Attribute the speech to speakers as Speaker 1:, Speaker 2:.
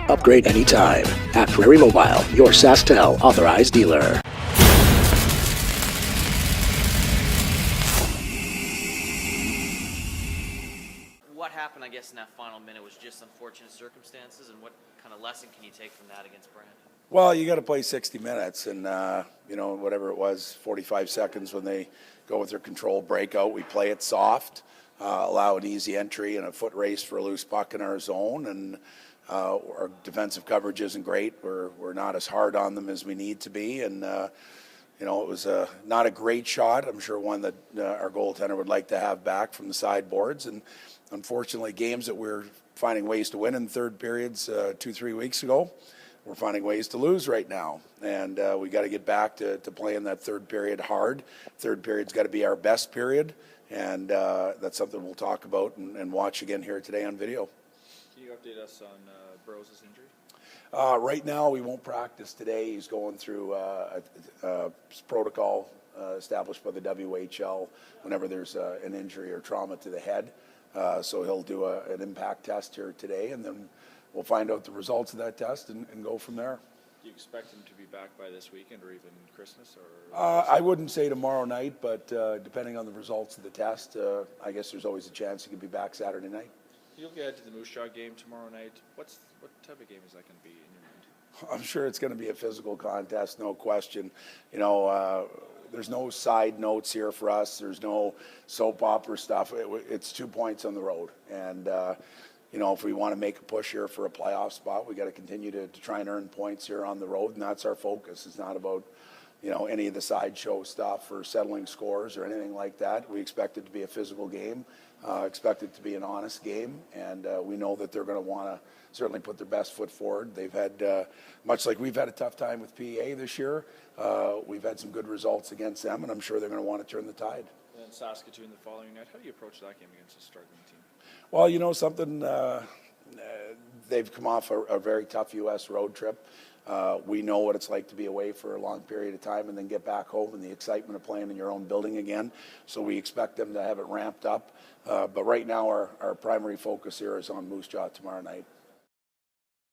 Speaker 1: Upgrade anytime at Prairie Mobile, your SaskTel authorized dealer.
Speaker 2: What happened, I guess, in that final minute was just unfortunate circumstances, and what kind of lesson can you take from that against Brand?
Speaker 3: Well, you got to play 60 minutes, and whatever it was, 45 seconds when they go with their control breakout, we play it soft, allow an easy entry and a foot race for a loose puck in our zone, and our defensive coverage isn't great. We're not as hard on them as we need to be, and it was not a great shot. I'm sure one that our goaltender would like to have back from the sideboards, and unfortunately, games that we're finding ways to win in third periods 2-3 weeks ago, we're finding ways to lose right now, and we got to get back to playing that third period hard. Third period's got to be our best period, and that's something we'll talk about and watch again here today on video.
Speaker 4: Can you update us on Burrows' injury?
Speaker 3: Right now, we won't practice today. He's going through a protocol established by the WHL whenever there's an injury or trauma to the head. So he'll do an impact test here today, and then we'll find out the results of that test and go from there.
Speaker 4: Do you expect him to be back by this weekend or even Christmas? Or
Speaker 3: I wouldn't say tomorrow night, but depending on the results of the test, I guess there's always a chance he could be back Saturday night.
Speaker 4: You look ahead to the Moose Jaw game tomorrow night. What type of game is that going to be in your mind?
Speaker 3: I'm sure it's going to be a physical contest, no question. There's no side notes here for us. There's no soap opera stuff. It's 2 points on the road. And, if we want to make a push here for a playoff spot, we got to continue to try and earn points here on the road. And that's our focus. It's not about, any of the sideshow stuff or settling scores or anything like that. We expect it to be a physical game, expect it to be an honest game. And we know that they're going to want to certainly put their best foot forward. They've had, much like we've had a tough time with PA this year, we've had some good results against them, and I'm sure they're going to want to turn the tide.
Speaker 4: And then Saskatoon the following night. How do you approach that game against a struggling team?
Speaker 3: Well, something, they've come off a very tough U.S. road trip. We know what it's like to be away for a long period of time and then get back home and the excitement of playing in your own building again. So we expect them to have it ramped up. But right now our primary focus here is on Moose Jaw tomorrow night.